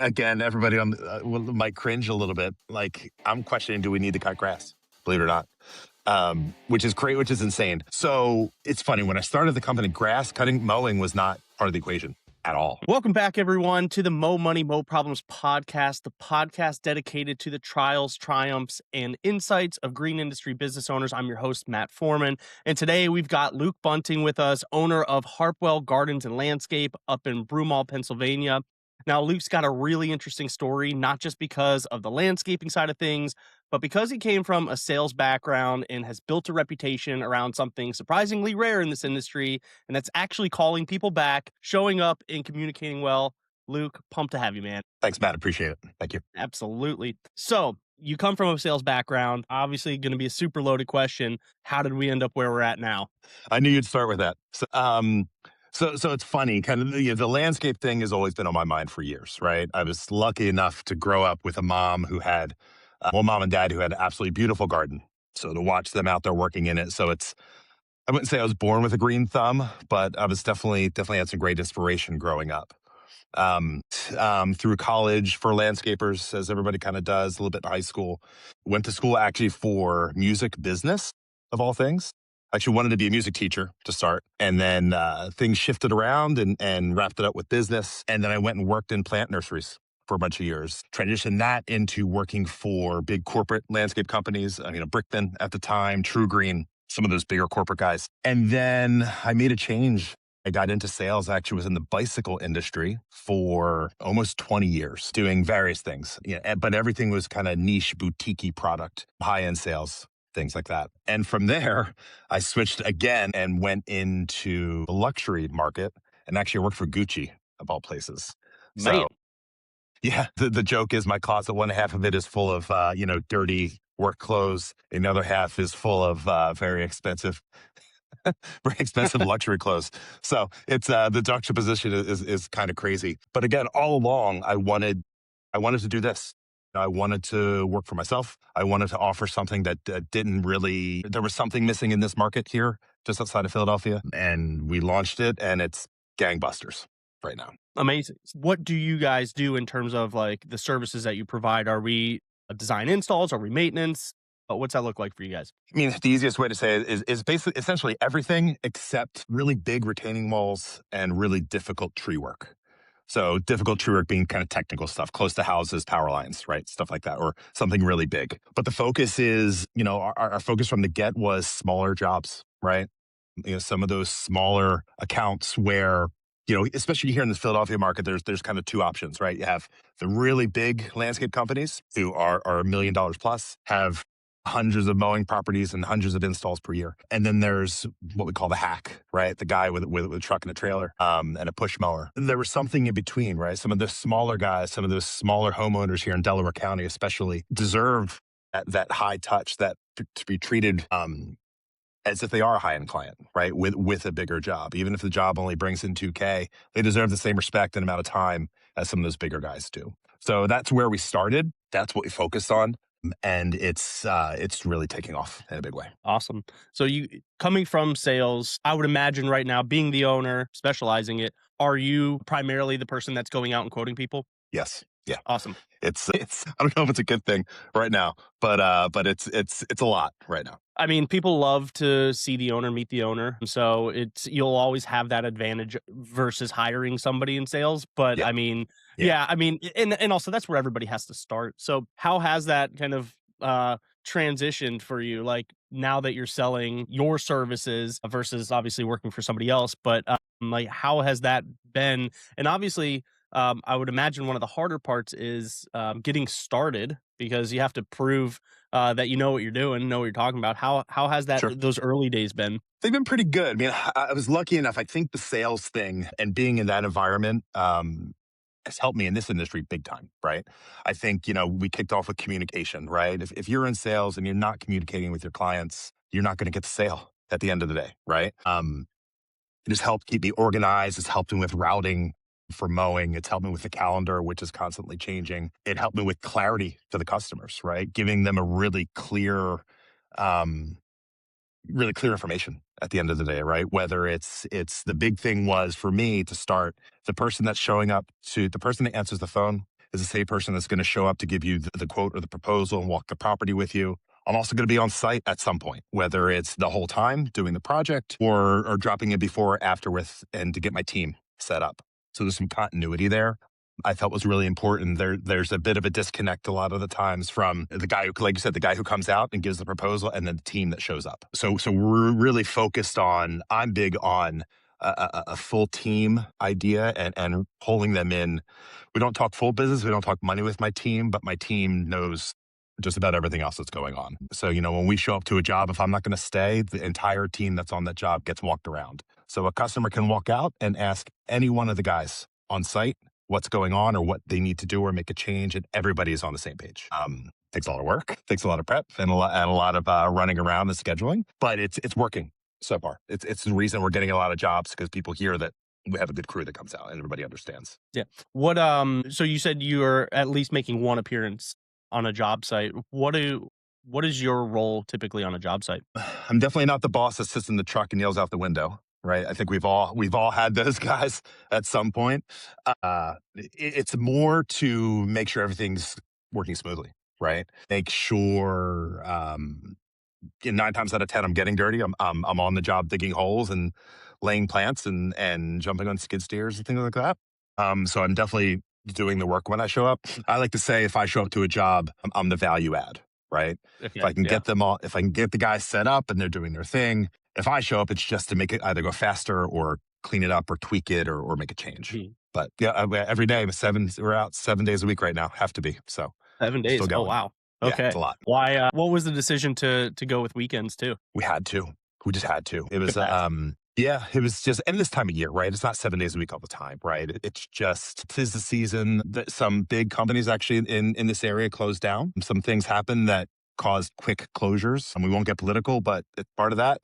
again, everybody on might cringe a little bit. Like, I'm questioning, do we need to cut grass? Believe it or not. Which is great, which is insane. So it's funny, when I started the company, grass cutting, mowing was not part of the equation at all. Welcome back, everyone, to the Mo Money, Mo Problems podcast, the podcast dedicated to the trials, triumphs, and insights of green industry business owners. I'm your host, Matt Foreman, and today we've got Luke Bunting with us, owner of HarpWell Gardens and Landscape up in Broomall, Pennsylvania. Now, Luke's got a really interesting story, not just because of the landscaping side of things, but because he came from a sales background and has built a reputation around something surprisingly rare in this industry, and that's actually calling people back, showing up, and communicating well. Luke, pumped to have you, man. Thanks, Matt. Appreciate it. Thank you. Absolutely. So, you come from a sales background, obviously going to be a super loaded question. How did we end up where we're at now? I knew you'd start with that. So it's funny, kind of the landscape thing has always been on my mind for years, right? I was lucky enough to grow up with a mom who had, mom and dad who had an absolutely beautiful garden. So to watch them out there working in it. So I wouldn't say I was born with a green thumb, but I was definitely had some great inspiration growing up. Through college for landscapers, as everybody kind of does, a little bit in high school. Went to school actually for music business, of all things. I actually wanted to be a music teacher to start. And then things shifted around and wrapped it up with business. And then I went and worked in plant nurseries for a bunch of years. Transitioned that into working for big corporate landscape companies. I mean, Brickman at the time, True Green, some of those bigger corporate guys. And then I made a change. I got into sales, actually was in the bicycle industry for almost 20 years, doing various things. Yeah, but everything was kind of niche, boutique-y product, high-end sales, things like that. And from there, I switched again and went into the luxury market and actually worked for Gucci, of all places. Man, So yeah, the joke is my closet, one half of it is full of, dirty work clothes. Another half is full of very expensive luxury clothes. So it's the juxtaposition is kind of crazy. But again, all along, I wanted to do this. I wanted to work for myself. I wanted to offer something that didn't really. There was something missing in this market here, just outside of Philadelphia, and we launched it, and it's gangbusters right now. amazing. What do you guys do in terms of like the services that you provide? Are we design installs? Are we maintenance? What's that look like for you guys? I mean, the easiest way to say it is basically essentially everything except really big retaining walls and really difficult tree work. So difficult tree work being kind of technical stuff, close to houses, power lines, right? Stuff like that, or something really big. But the focus is, our focus from the get was smaller jobs, right? Some of those smaller accounts where, especially here in the Philadelphia market, there's kind of two options, right? You have the really big landscape companies who are $1 million plus, have hundreds of mowing properties and hundreds of installs per year. And then there's what we call the hack, right? The guy with a truck and a trailer and a push mower. There was something in between, right? Some of the smaller guys, some of those smaller homeowners here in Delaware County especially deserve that high touch, that to be treated as if they are a high-end client, right? With a bigger job. Even if the job only brings in $2K, they deserve the same respect and amount of time as some of those bigger guys do. So that's where we started. That's what we focused on. And it's really taking off in a big way. Awesome. So you coming from sales, I would imagine right now being the owner, specializing it, are you primarily the person that's going out and quoting people? Yes. Yeah. Awesome. It's I don't know if it's a good thing right now, but it's a lot right now. I mean, people love to see the owner, meet the owner. So you'll always have that advantage versus hiring somebody in sales. But Yeah. I mean, Yeah. yeah, I mean, and also that's where everybody has to start. So how has that kind of transitioned for you? Like now that you're selling your services versus obviously working for somebody else, but like how has that been? And obviously, I would imagine one of the harder parts is getting started because you have to prove that you know what you're doing, know what you're talking about. How has that Sure. those early days been? They've been pretty good. I mean, I was lucky enough. I think the sales thing and being in that environment has helped me in this industry big time, right? I think, we kicked off with communication, right? If you're in sales and you're not communicating with your clients, you're not going to get the sale at the end of the day, right? It has helped keep me organized. It's helped me with routing for mowing. It's helped me with the calendar, which is constantly changing. It helped me with clarity to the customers, right? Giving them a um, really clear information at the end of the day, right? Whether it's the big thing was for me to start the person that answers the phone is the same person that's going to show up to give you the quote or the proposal and walk the property with you. I'm also going to be on site at some point, whether it's the whole time doing the project or dropping in before or after with and to get my team set up. So there's some continuity there. I felt was really important. There's a bit of a disconnect a lot of the times from the guy who, like you said, the guy who comes out and gives the proposal and then the team that shows up. So we're really focused on, I'm big on a full team idea and pulling them in. We don't talk full business. We don't talk money with my team, but my team knows just about everything else that's going on. So, when we show up to a job, if I'm not going to stay, the entire team that's on that job gets walked around. So a customer can walk out and ask any one of the guys on site what's going on or what they need to do or make a change, and everybody is on the same page. Takes a lot of work, takes a lot of prep, and a lot of running around and scheduling, but it's working so far. It's the reason we're getting a lot of jobs, because people hear that we have a good crew that comes out and everybody understands. Yeah. What so you said you are at least making one appearance on a job site. What is your role typically on a job site? I'm definitely not the boss that sits in the truck and yells out the window, right? I think we've all had those guys at some point. It's more to make sure everything's working smoothly, right? Make sure 9 times out of 10 I'm getting dirty. I'm on the job digging holes and laying plants and jumping on skid steers and things like that. So I'm definitely doing the work when I show up. I like to say if I show up to a job, I'm the value add, right? Okay, If I can yeah. get them all, if I can get the guys set up and they're doing their thing, if I show up, it's just to make it either go faster or clean it up or tweak it or make a change. Mhm. But yeah, every day, we're out 7 days a week right now. Have to be. So 7 days. still Oh, going. wow. Yeah, Okay. it's a lot. Why, what was the decision to go with weekends too? We had to. We just had to. It was, Good path. yeah, it was just, and this time of year, right? It's not 7 days a week all the time, right? It's just, 'tis the season that some big companies actually in this area closed down. Some things happened that caused quick closures, and we won't get political, but it's part of that.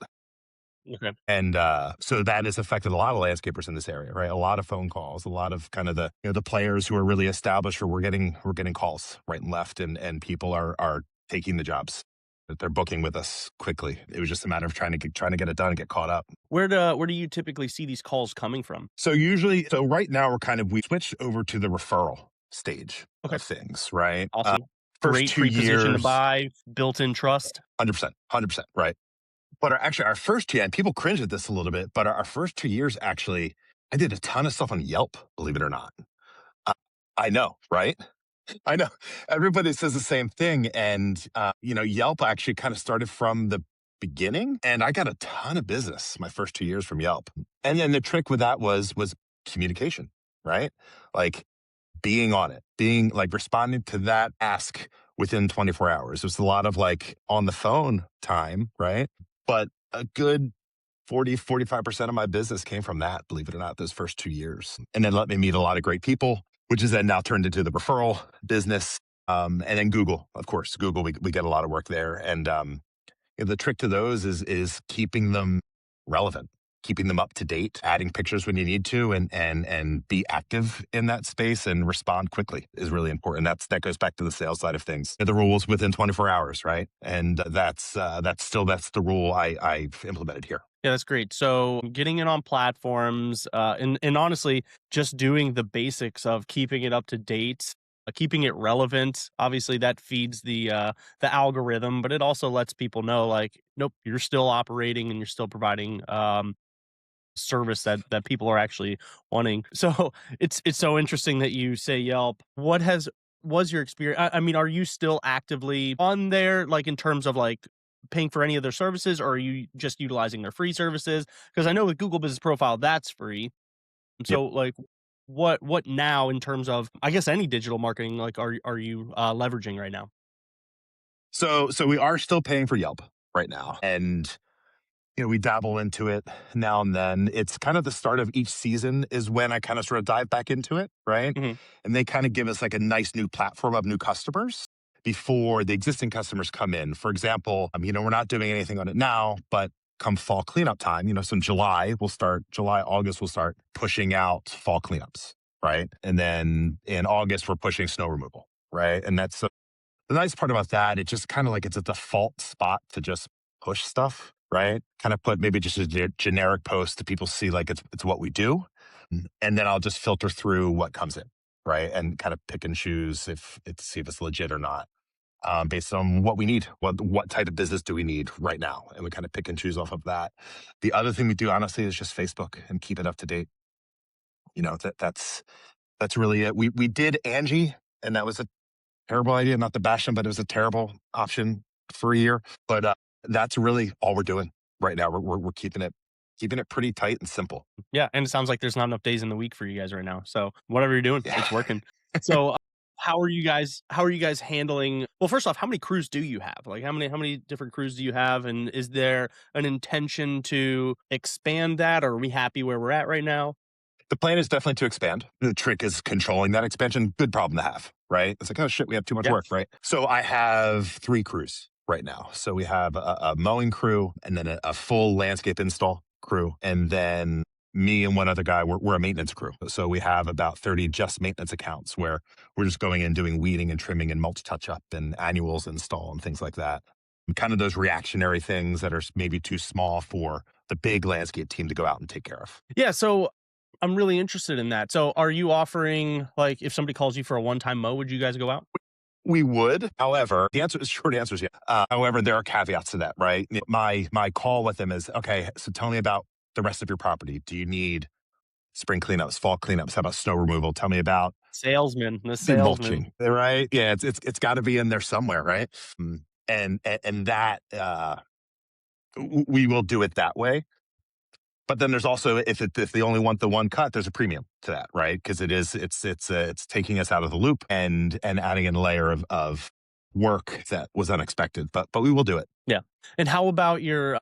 Okay. And so that has affected a lot of landscapers in this area, right? A lot of phone calls, a lot of kind of the the players who are really established, or we're getting calls right and left, and people are taking the jobs that they're booking with us quickly. It was just a matter of trying to get it done and get caught up. Where do you typically see these calls coming from? So right now we switched over to the referral stage Okay. of things, right? Awesome. First Great 2 pre-position to years, buy, built-in trust. 100%, right? But our first year, and people cringe at this a little bit, but our first 2 years, actually, I did a ton of stuff on Yelp, believe it or not. Uh, I know, right? I know. Everybody says the same thing. And, Yelp actually kind of started from the beginning, and I got a ton of business my first 2 years from Yelp. And then the trick with that was communication, right? Like being on it, being like responding to that ask within 24 hours. It was a lot of like on the phone time, right? But a good 45% of my business came from that, believe it or not, those first 2 years. And then let me meet a lot of great people, which is then now turned into the referral business. And then Google, of course, Google, we get a lot of work there. And the trick to those is keeping them relevant, keeping them up to date, adding pictures when you need to, and be active in that space and respond quickly is really important. That goes back to the sales side of things. The rules within 24 hours, right? And that's the rule I've implemented here. Yeah, that's great. So getting it on platforms, and honestly, just doing the basics of keeping it up to date, keeping it relevant. Obviously, that feeds the algorithm, but it also lets people know, like, nope, you're still operating and you're still providing service that people are actually wanting. So it's so interesting that you say Yelp. Was your experience? I mean, are you still actively on there, like in terms of like paying for any of their services, or are you just utilizing their free services? Because I know with Google Business Profile that's free. And Yep. so like what now in terms of, I guess, any digital marketing, like are you leveraging right now? So we are still paying for Yelp right now, and we dabble into it now and then. It's kind of the start of each season is when I kind of sort of dive back into it, right? Mhm. And they kind of give us like a nice new platform of new customers before the existing customers come in. For example, we're not doing anything on it now, but come fall cleanup time, so in August, we'll start pushing out fall cleanups, right? And then in August, we're pushing snow removal, right? And that's the nice part about that. It's just kind of like it's a default spot to just push stuff, right? Kind of put maybe just a generic post that people see like it's what we do. And then I'll just filter through what comes in, right? And kind of pick and choose if it's see if it's legit or not, based on what we need. What type of business do we need right now? And we kind of pick and choose off of that. The other thing we do, honestly, is just Facebook and keep it up to date. That's really it. We did Angie, and that was a terrible idea. Not to bash them, but it was a terrible option for a year. But that's really all we're doing right now. We're keeping it pretty tight and simple. Yeah, and it sounds like there's not enough days in the week for you guys right now. So whatever you're doing, Yeah. it's working. So how are you guys handling, well, first off, how many crews do you have? Like how many different crews do you have? And is there an intention to expand that, or are we happy where we're at right now? The plan is definitely to expand. The trick is controlling that expansion. Good problem to have, right? It's like, oh shit, we have too much Yeah. work, right? So I have 3 crews right now. So we have a mowing crew, and then a full landscape install crew, and then me and one other guy. We're a maintenance crew. So we have about 30 just maintenance accounts where we're just going in doing weeding and trimming and mulch touch up and annuals install and things like that. Kind of those reactionary things that are maybe too small for the big landscape team to go out and take care of. Yeah, so I'm really interested in that. So are you offering, like, if somebody calls you for a one-time mow, would you guys go out? We would. However, short answer is yeah. However, there are caveats to that, right? My call with them is, okay, so tell me about the rest of your property. Do you need spring cleanups, fall cleanups? How about snow removal? Tell me about The the salesman. mulching, right? Yeah, it's got to be in there somewhere, right? And that we will do it that way. But then there's also if they only want the one cut, there's a premium to that, right? Because it's taking us out of the loop and adding in a layer of work that was unexpected. But we will do it. Yeah. And how about your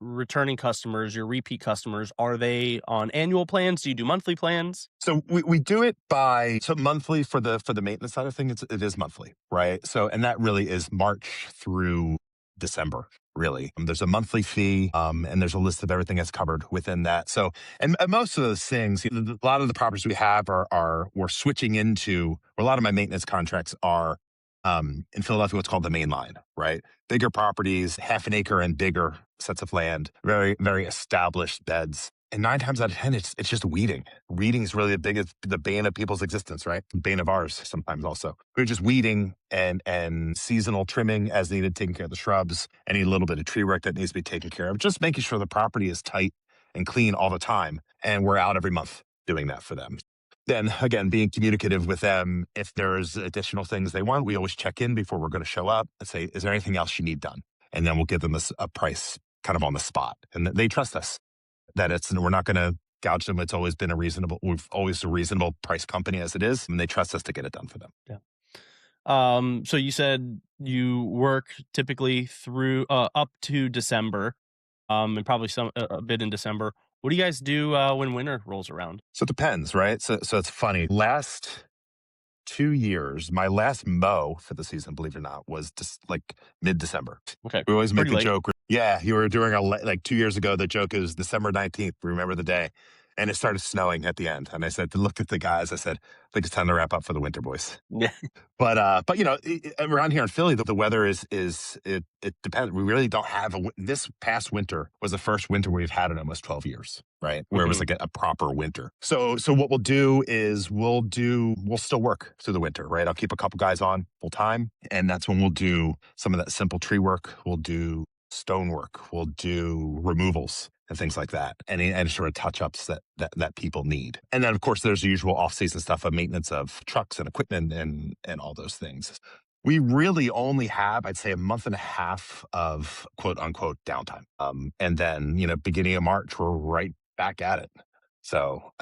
returning customers, your repeat customers? Are they on annual plans? Do you do monthly plans? So we do it by monthly for the maintenance side of things. It is monthly, right? So and that really is March through December. Really, there's a monthly fee, and there's a list of everything that's covered within that. So, and most of those things, a lot of the properties we have are we're switching into. Or a lot of my maintenance contracts are in Philadelphia, what's called the main line, right? Bigger properties, half an acre and bigger sets of land, very very established beds. And 9 times out of 10, it's just weeding. Weeding is really the bane of people's existence, right? Bane of ours sometimes also. We're just weeding and seasonal trimming as needed, taking care of the shrubs, any little bit of tree work that needs to be taken care of, just making sure the property is tight and clean all the time. And we're out every month doing that for them. Then again, being communicative with them. If there's additional things they want, we always check in before we're going to show up and say, is there anything else you need done? And then we'll give them a price kind of on the spot. And they trust us that we're not going to gouge them. We've always a reasonable price company as it is, and they trust us to get it done for them. Yeah. So you said you work typically through up to December, and probably a bit in December. What do you guys do when winter rolls around? So it depends, right? So it's funny. Last 2 years, my last mow for the season, believe it or not, was just like mid-December. Okay, We always make pretty the late. joke. Yeah, you were doing like 2 years ago. The joke is December 19th. Remember the day, and it started snowing at the end. And I said, looked at the guys. I said, I think it's time to wrap up for the winter, boys. Yeah. But around here in Philly, the weather it depends. We really don't have this past winter was the first winter we've had in almost 12 years, right? Where it was Mhm. like a proper winter. So what we'll do is we'll still work through the winter, right? I'll keep a couple guys on full time, and that's when we'll do some of that simple tree work. We'll do stone work. We'll do removals and things like that, and sort of touch ups that people need. And then, of course, there's the usual off season stuff of maintenance of trucks and equipment and all those things. We really only have, I'd say, a month and a half of quote unquote downtime, and then beginning of March, we're right back at it. So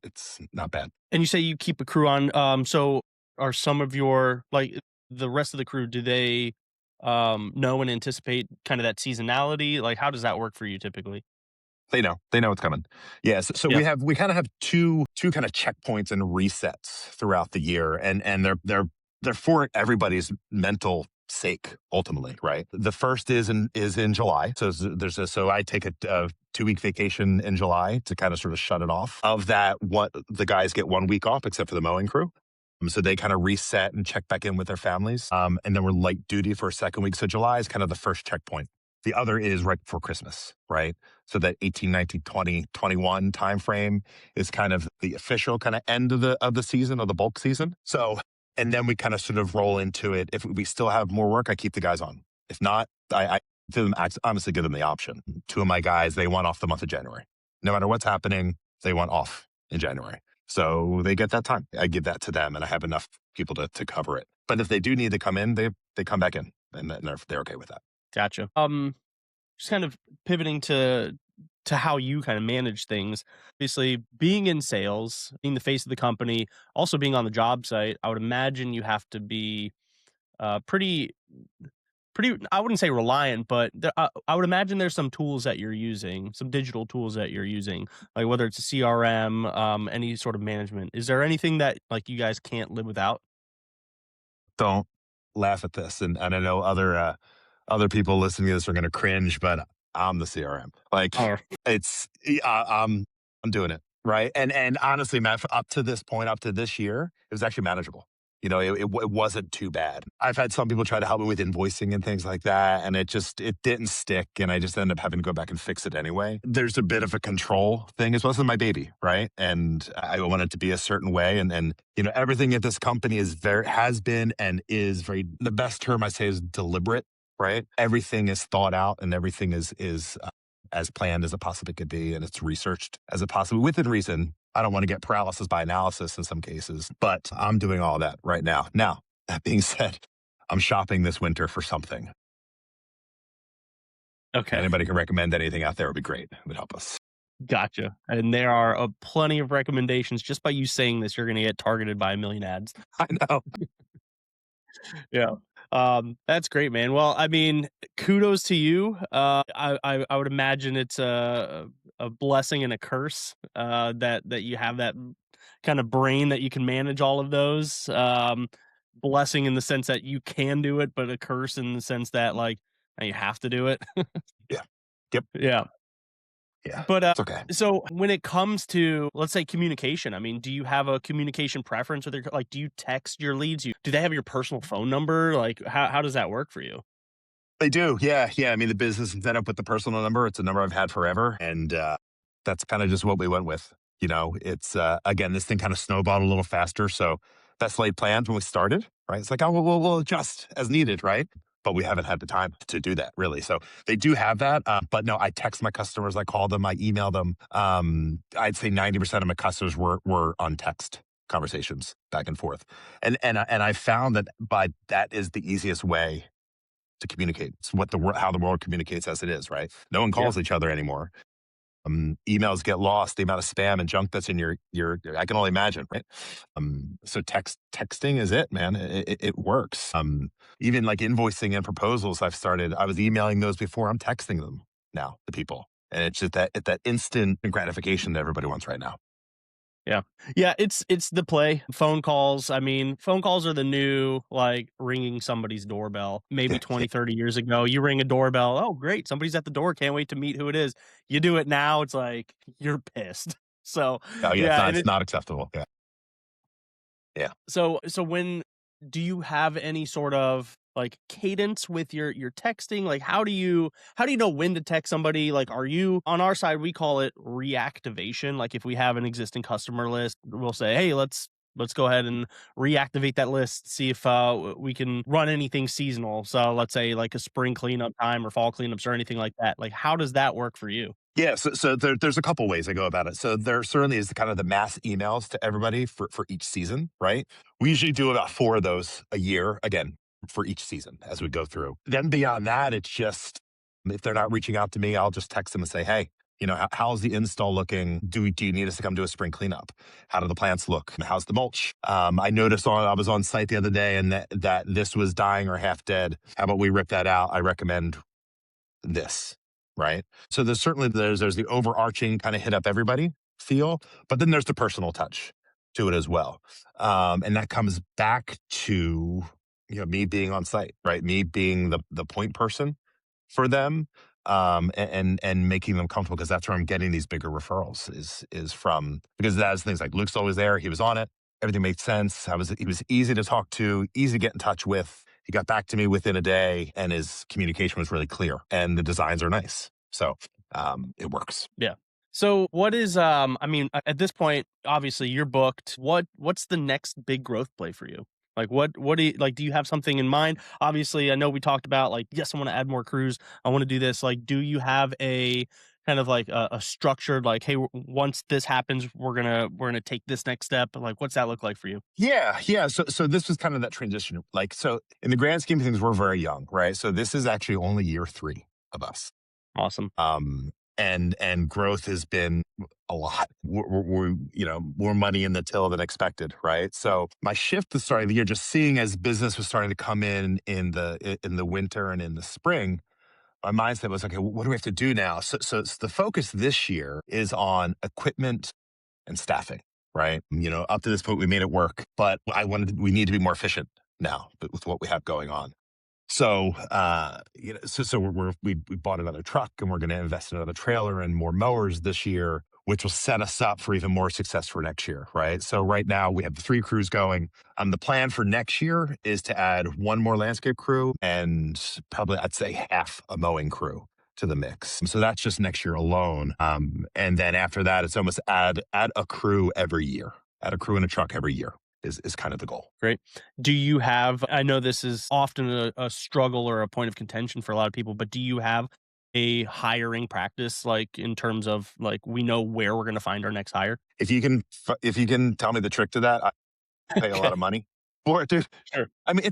it's not bad. And you say you keep a crew on. So are some of your, like, the rest of the crew, do they know and anticipate kind of that seasonality? Like, how does that work for you typically? They know what's coming. Yeah. So Yeah. we kind of have two kind of checkpoints and resets throughout the year, and they're for everybody's mental sake ultimately, right? The first is in July. So I take a 2-week vacation in July to kind of sort of shut it off. Of that, what the guys get 1 week off, except for the mowing crew. So they kind of reset and check back in with their families. And then we're light duty for a second week. So July is kind of the first checkpoint The other is right before Christmas, right? So that 18, 19, 20, 21 timeframe is kind of the official kind of end of the season, of the bulk season. So, and then we kind of sort of roll into it. If we still have more work, I keep the guys on. If not, I give them, honestly give them the option. Two of my guys, they want off the month of January. No matter what's happening, they want off in January. So they get that time. I give that to them, and I have enough people to cover it. But if they do need to come in, they come back in, and they're okay with that. Gotcha. Just kind of pivoting to how you kind of manage things. Obviously, being in sales, being the face of the company, also being on the job site, I would imagine you have to be pretty I wouldn't say reliant, but I would imagine there's some tools that you're using, some digital tools that you're using, like whether it's a CRM, any sort of management. Is there anything that like you guys can't live without? Don't laugh at this, and I know other people listening to this are going to cringe, but I'm the CRM. Like Oh, it's I'm doing it right, and honestly, Matt, up to this point, up to this year, it was actually manageable. It wasn't too bad. I've had some people try to help me with invoicing and things like that, and it didn't stick, and I just ended up having to go back and fix it anyway. There's a bit of a control thing as well. As my baby, right? And I want it to be a certain way, and everything at this company has been and is very. The best term I say is deliberate, right? Everything is thought out, and everything is as planned as it possibly could be, and it's researched as it possibly within reason. I don't want to get paralysis by analysis in some cases, but I'm doing all that right now. Now, that being said, I'm shopping this winter for something. okay. Anybody can recommend anything out there would be great. It would help us. Gotcha. And there are plenty of recommendations. Just by you saying this, you're going to get targeted by a million ads. I know. Yeah. That's great, man. Well, I mean, kudos to you. I would imagine it's a blessing and a curse that you have that kind of brain that you can manage all of those. Blessing in the sense that you can do it, but a curse in the sense that like now you have to do it. Yeah. Yep. Yeah. Yeah. But It's okay. so when it comes to let's say communication, I mean, do you have a communication preference with your like? Do you text your leads? Do they have your personal phone number? Like, how does that work for you? They do. Yeah. Yeah. I mean, the business is set up with the personal number. It's a number I've had forever. And that's kind of just what we went with. It's, again, this thing kind of snowballed a little faster. So that's laid plans when we started, right? It's like, oh, we'll adjust as needed, right? But we haven't had the time to do that really. So they do have that. But no, I text my customers, I call them, I email them. I'd say 90% of my customers were on text conversations back and forth. And I found that is the easiest way to communicate. It's how the world communicates as it is, right? No one Yeah. calls each other anymore. Emails get lost. The amount of spam and junk that's in your I can only imagine, right? So texting is it, man. It works. Even like invoicing and proposals, I was emailing those before. I'm texting them now to people, and it's just that instant gratification that everybody wants right now. Yeah. Yeah, it's the play. Phone calls, I mean, phone calls are the new, like, ringing somebody's doorbell. Maybe 20, 30 years ago, you ring a doorbell, "Oh, great, somebody's at the door, can't wait to meet who it is." You do it now, it's like, you're pissed. So, Oh yeah, yeah, and it's not acceptable. Yeah, yeah. so when do you have any sort of, like, cadence with your texting? Like, how do you know when to text somebody? Like, are you on our side, we call it reactivation. Like, if we have an existing customer list, we'll say, "Hey, let's go ahead and reactivate that list, see if, we can run anything seasonal." So, let's say, like, a spring cleanup time or fall cleanups or anything like that. Like, how does that work for you? Yeah, so there's a couple ways I go about it. So there certainly is kind of the mass emails to everybody for each season, right? We usually do about 4 of those a year, again, for each season as we go through. Then beyond that, it's just if they're not reaching out to me, I'll just text them and say, "Hey, how's the install looking? Do you need us to come do a spring cleanup? How do the plants look? How's the mulch?" I was on site the other day and that this was dying or half dead. How about we rip that out? I recommend this, right? So there's the overarching kind of hit up everybody feel, but then there's the personal touch to it as well. And that comes back to me being on site, right? Me being the point person for them, and making them comfortable because that's where I'm getting these bigger referrals is from, because that's things like Luke's always there. He was on it. Everything made sense. He was easy to talk to, easy to get in touch with. He got back to me within a day, and his communication was really clear, and the designs are nice. So it works. Yeah. So what is I mean, at this point, obviously you're booked. What's the next big growth play for you? Like what do you like, do you have something in mind? Obviously, I know we talked about like, yes, I want to add more crews. I want to do this. Like, do you have a kind of like a structured like, hey, once this happens, we're gonna take this next step. Like, what's that look like for you? Yeah. So this was kind of that transition. Like, so in the grand scheme of things, we're very young, right? So this is actually only year 3 of us. Awesome. Um, and growth has been a lot. We're more money in the till than expected, right? So my shift at the start of the year, just seeing as business was starting to come in the winter and in the spring, my mindset was, okay, what do we have to do now? So the focus this year is on equipment and staffing, right? Up to this point, we made it work, but we need to be more efficient now with what we have going on. So, we bought another truck, and we're going to invest in another trailer and more mowers this year, which will set us up for even more success for next year, right? So right now we have 3 crews going. The plan for next year is to add 1 more landscape crew and probably I'd say half a mowing crew to the mix. So that's just next year alone. And then after that, it's almost add a crew every year, add a crew and a truck every year is kind of the goal. Great. Do you have, I know this is often a struggle or a point of contention for a lot of people, but do you have a hiring practice, like in terms of like, we know where we're going to find our next hire? If you can tell me the trick to that, pay a lot Okay. of money for it, dude. Sure. I mean,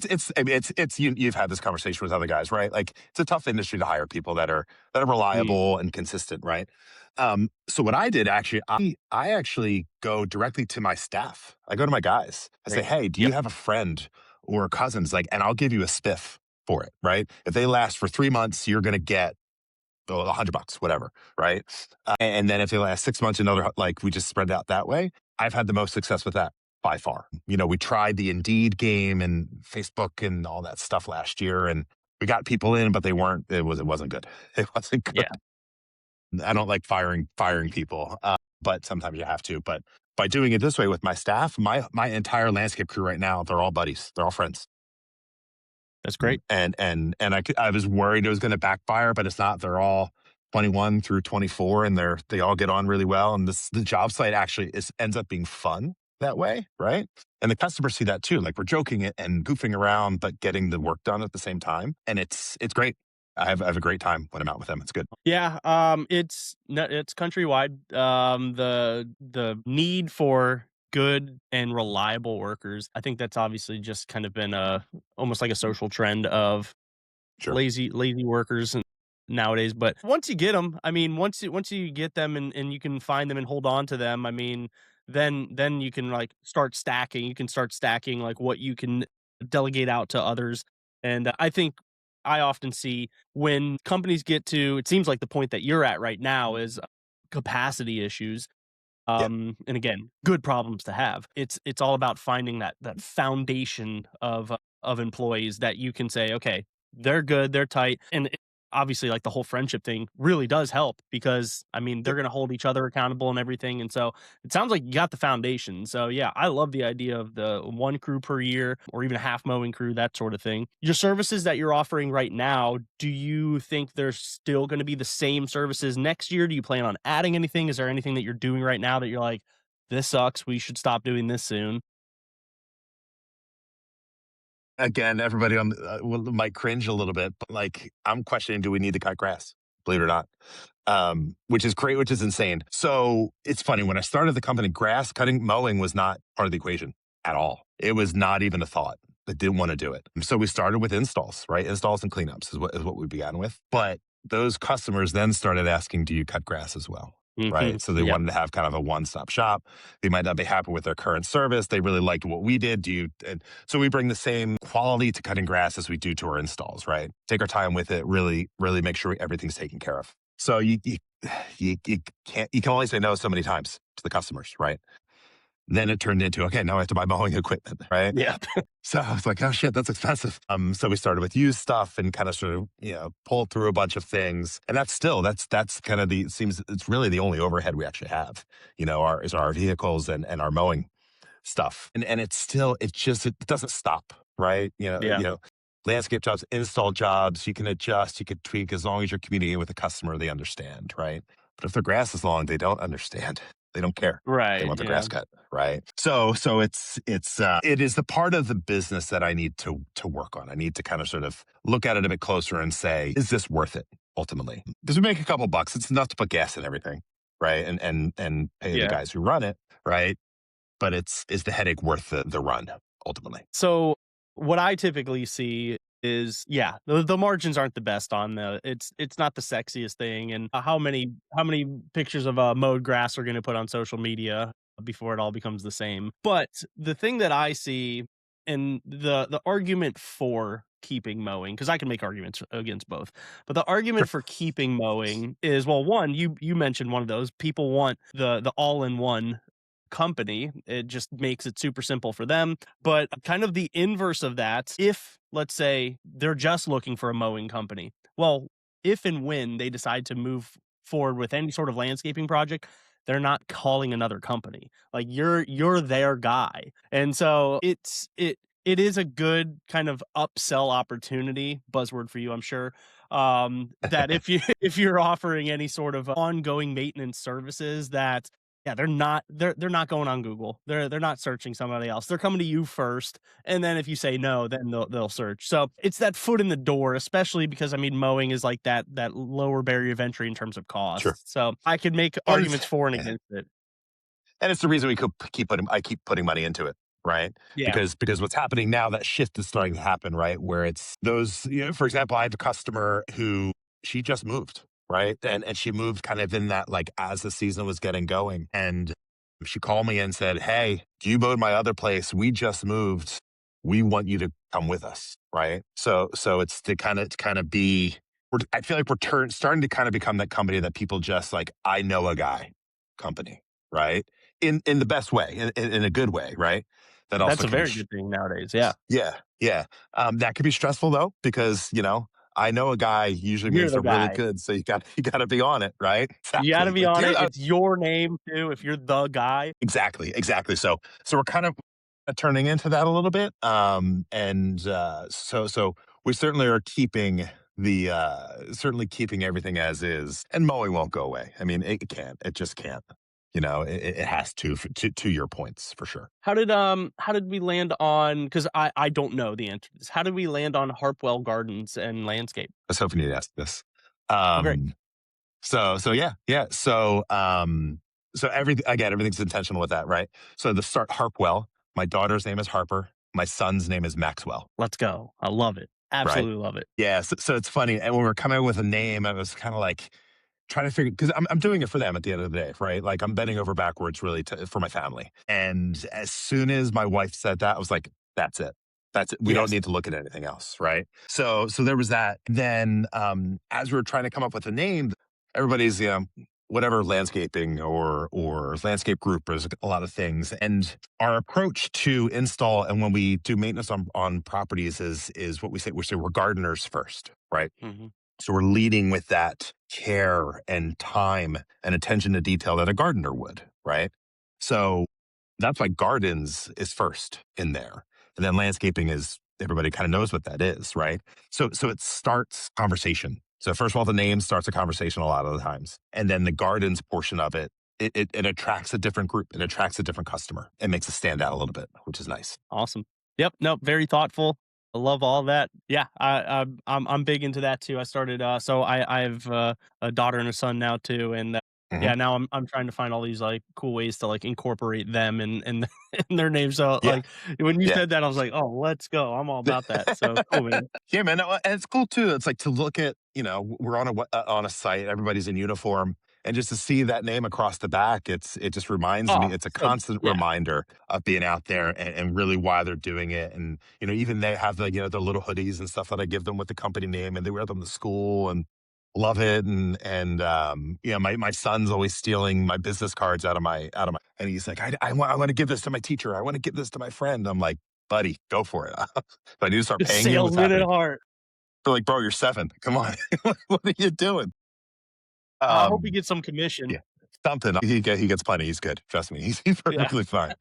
you've had this conversation with other guys, right? Like it's a tough industry to hire people that are Mm, reliable and consistent, right? So what I did actually, I actually go directly to my staff. I go to my guys. I say, great. hey, do you Yep. have a friend or cousins? Like, and I'll give you a spiff for it, right? If they last for 3 months, you're gonna get $100, whatever, right? And then if they last 6 months, another, like we just spread it out that way. I've had the most success with that by far. We tried the Indeed game and Facebook and all that stuff last year, and we got people in, but they weren't. It wasn't good. It wasn't good. Yeah. I don't like firing people, but sometimes you have to. But by doing it this way with my staff, my entire landscape crew right now, they're all buddies. They're all friends. That's great. And I was worried it was going to backfire, but it's not. They're all 21 through 24, and they all get on really well. And the job site actually ends up being fun that way, right? And the customers see that too. Like we're joking and goofing around, but getting the work done at the same time, and it's great. I have a great time when I'm out with them. It's good. Yeah. It's countrywide. The need for good and reliable workers. I think that's obviously just kind of been almost like a social trend of Sure. lazy workers nowadays. But once you get them, I mean, once you get them and you can find them and hold on to them, I mean, then you can like start stacking. You can start stacking like what you can delegate out to others. And I think I often see when companies get to, it seems like the point that you're at right now is capacity issues. Yeah. And again, good problems to have. It's all about finding that foundation of employees that you can say, okay, they're good, they're tight, and obviously, like the whole friendship thing really does help because I mean they're Yep. going to hold each other accountable and everything. And so it sounds like you got the foundation. So yeah, I love the idea of the 1 crew per year or even a half mowing crew, that sort of thing. Your services that you're offering right now, do you think they're still going to be the same services next year? Do you plan on adding anything? Is there anything that you're doing right now that you're like, this sucks, we should stop doing this soon? Again, everybody might cringe a little bit, but like I'm questioning, do we need to cut grass? Believe it or not, which is great, which is insane. So it's funny when I started the company, grass cutting, mowing was not part of the equation at all. It was not even a thought. I didn't want to do it. So we started with installs, right? Installs and cleanups is what we began with. But those customers then started asking, do you cut grass as well? Right. So they Yep. wanted to have kind of a one-stop shop. They might not be happy with their current service. They really liked what we did. And so we bring the same quality to cutting grass as we do to our installs, right? Take our time with it, really, really make sure everything's taken care of. So you can only say no so many times to the customers, right? Then it turned into, okay, now I have to buy mowing equipment, right? Yeah. So I was like, oh shit, that's expensive. So we started with used stuff and kind of sort of, pulled through a bunch of things. And that's kind of it's really the only overhead we actually have, our vehicles and our mowing stuff. And it doesn't stop, right? Yeah. landscape jobs, install jobs, you can adjust, you can tweak as long as you're communicating with the customer, they understand, right? But if their grass is long, they don't understand. They don't care. They Right. want their Yeah. grass cut, right? So it is the part of the business that I need to work on. I need to kind of sort of look at it a bit closer and say, is this worth it ultimately? Because we make a couple bucks, it's enough to put gas in everything, right? And pay the Yeah. guys who run it, right? But is the headache worth the run ultimately? So what I typically see is, yeah, the margins aren't the best on it's not the sexiest thing, and how many pictures of mowed grass are going to put on social media before it all becomes the same. But the thing that I see, and the argument for keeping mowing, because I can make arguments against both, but the argument for keeping mowing is, well, one, you mentioned one of those, people want the all in one company. It just makes it super simple for them. But kind of the inverse of that, if let's say they're just looking for a mowing company, well, if and when they decide to move forward with any sort of landscaping project, they're not calling another company. Like you're their guy. And so it is a good kind of upsell opportunity, buzzword for you, I'm sure. That if you if you're offering any sort of ongoing maintenance services, that yeah, they're not going on Google. They're not searching somebody else. They're coming to you first, and then if you say no, then they'll search. So it's that foot in the door, especially because I mean mowing is like that lower barrier of entry in terms of Sure. cost. So I could make And it's, arguments for and yeah. against it. And it's the reason we could I keep putting money into it, right? Yeah. Because what's happening now, that shift is starting to happen, right? Where it's those, for example, I have a customer who she just moved, right? And she moved kind of in that like as the season was getting going. And she called me and said, "Hey, you mowed my other place. We just moved. We want you to come with us." Right. So it's to kind of be I feel like starting to kind of become that company that people just like, I know a guy company, right? In the best way, in a good way, right? That That's also a can very good thing nowadays. Yeah. yeah, yeah. That could be stressful though, because I know a guy usually You're means the they're really guy. good, so you got to be on it, right? You gotta Exactly. be Like on you're it. the, It's your name too if you're the guy. exactly. So we're kind of turning into that a little bit, and so we certainly are keeping certainly keeping everything as is, and mowing won't go away. I mean, it can't. It just can't. It has to your points for sure. How did we land on, because I don't know the answer to this. How did we land on HarpWell Gardens and Landscape? I was hoping you'd ask this. Oh, great. Um, so yeah. So everything's intentional with that, right? So the start Harpwell. My daughter's name is Harper. My son's name is Maxwell. Let's go. I love it. Right? Absolutely love it. Yeah. So it's funny. And when we're coming up with a name, I was kind of like trying to figure because I'm doing it for them at the end of the day, right? Like I'm bending over backwards really for my family. And as soon as my wife said that, I was like, that's it. That's it. We don't Yes. need to look at anything else, right? So there was that. Then as we were trying to come up with a name, everybody's whatever landscaping or landscape group, there's a lot of things. And our approach to install and when we do maintenance on properties is what we say we're gardeners first, right? Mhm. So we're leading with that care and time and attention to detail that a gardener would, right? So that's why gardens is first in there. And then landscaping is everybody kind of knows what that is, right? So it starts conversation. So first of all, the name starts a conversation a lot of the times. And then the gardens portion of it attracts a different group. It attracts a different customer. It makes us stand out a little bit, which is nice. Awesome. Yep. Nope. Very thoughtful. I love all that. Yeah. I'm big into that too. I started. So I've a daughter and a son now too, and Hmm. yeah, now I'm trying to find all these like cool ways to like incorporate them and in their names. So Yeah. like when you Yeah. said that, I was like, oh, let's go. I'm all about that. So cool, man. Yeah, man, and it's cool too. It's like to look at, we're on a site, everybody's in uniform, and just to see that name across the back, it just reminds me. Oh, It's a so constant yeah. reminder of being out there and really why they're doing it. And even they have the little hoodies and stuff that I give them with the company name, and they wear them to school and love it. And my son's always stealing my business cards and he's like, I want to give this to my teacher. I want to give this to my friend. I'm like, buddy, go for it. If I need to start paying you, what's Salesman at happening? heart. They're like, bro, you're 7. Come on. What are you doing? I hope he Um, gets some commission. yeah, something. He gets plenty. He's good. Trust me. He's Yeah. perfectly fine.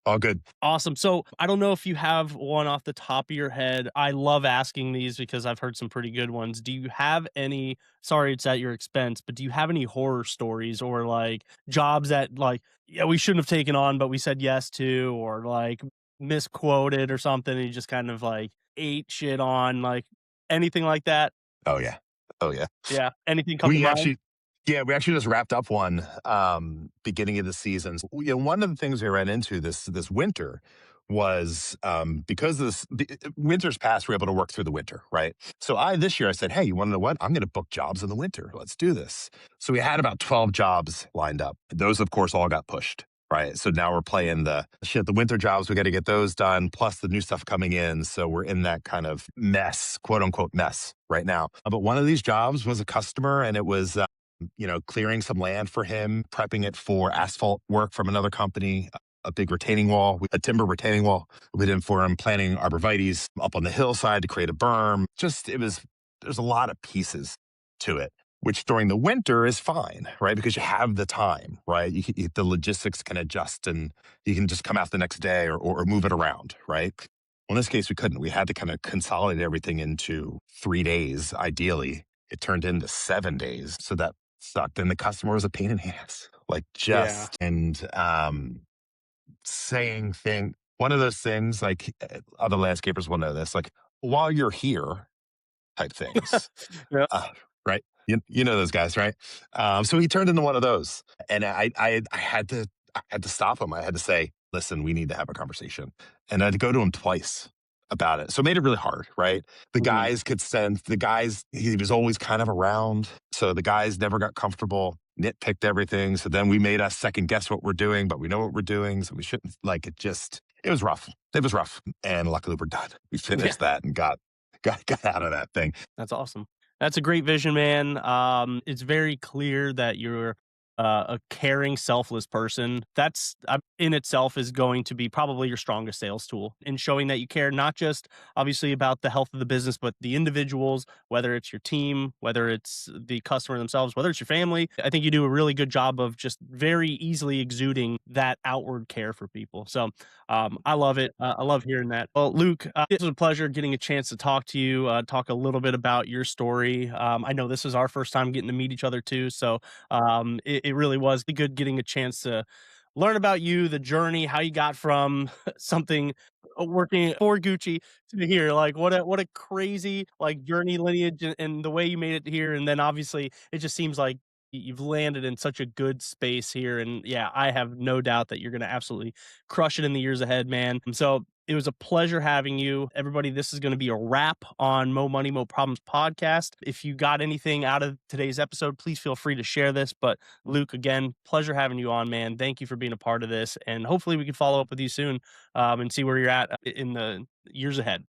All good. Awesome. So I don't know if you have one off the top of your head. I love asking these because I've heard some pretty good ones. Do you have any, sorry, it's at your expense, but do you have any horror stories or like jobs that like, yeah, we shouldn't have taken on, but we said yes to, or like misquoted or something and you just kind of like ate shit on, like anything like that? Oh yeah. Oh yeah. Yeah. Anything come to We mind? actually, yeah, we actually just wrapped up one beginning of the season. One of the things we ran into this winter was because winter's past, we're able to work through the winter, right? So this year I said, hey, you want to know what? I'm going to book jobs in the winter. Let's do this. So we had about 12 jobs lined up. Those, of course, all got pushed. Right. So now we're playing the winter jobs. We got to get those done, plus the new stuff coming in. So we're in that kind of mess, quote unquote mess right now. But one of these jobs was a customer and it was clearing some land for him, prepping it for asphalt work from another company, a big retaining wall, a timber retaining wall we did in for him, planting arborvitaes up on the hillside to create a berm. There's a lot of pieces to it, which during the winter is fine, right? Because you have the time, right? The logistics can adjust and you can just come out the next day or move it around, right? Well, in this case, we couldn't. We had to kind of consolidate everything into 3 days, ideally. It turned into 7 days. So that sucked. And the customer was a pain in the ass. Like Yeah. just and saying thing one of those things like other landscapers will know this, like while you're here type things. Yeah. Uh, right. You know those guys, right? So he turned into one of those. And I had to stop him. I had to say, listen, we need to have a conversation. And I had to go to him twice about it. So it made it really hard, right? The Mhm. guys could sense he was always kind of around. So the guys never got comfortable, nitpicked everything. So then we made us second guess what we're doing, but we know what we're doing. So we shouldn't it was rough. It was rough. And luckily we're done. We Yeah. finished that and got out of that thing. That's awesome. That's a great vision, man. It's very clear that you're a caring, selfless person. That's in itself is going to be probably your strongest sales tool in showing that you care not just obviously about the health of the business, but the individuals, whether it's your team, whether it's the customer themselves, whether it's your family. I think you do a really good job of just very easily exuding that outward care for people. So I love it. I love hearing that. Well, Luke, it was a pleasure getting a chance to talk to you, talk a little bit about your story. I know this is our first time getting to meet each other too. So it really was good getting a chance to learn about you, the journey, how you got from something working for Gucci to here. Like what a crazy like journey lineage and the way you made it here. And then obviously it just seems like you've landed in such a good space here. And yeah, I have no doubt that you're gonna absolutely crush it in the years ahead, man. So it was a pleasure having you. Everybody, this is going to be a wrap on Mo Money, Mo Problems podcast. If you got anything out of today's episode, please feel free to share this. But Luke, again, pleasure having you on, man. Thank you for being a part of this. And hopefully we can follow up with you soon and see where you're at in the years ahead.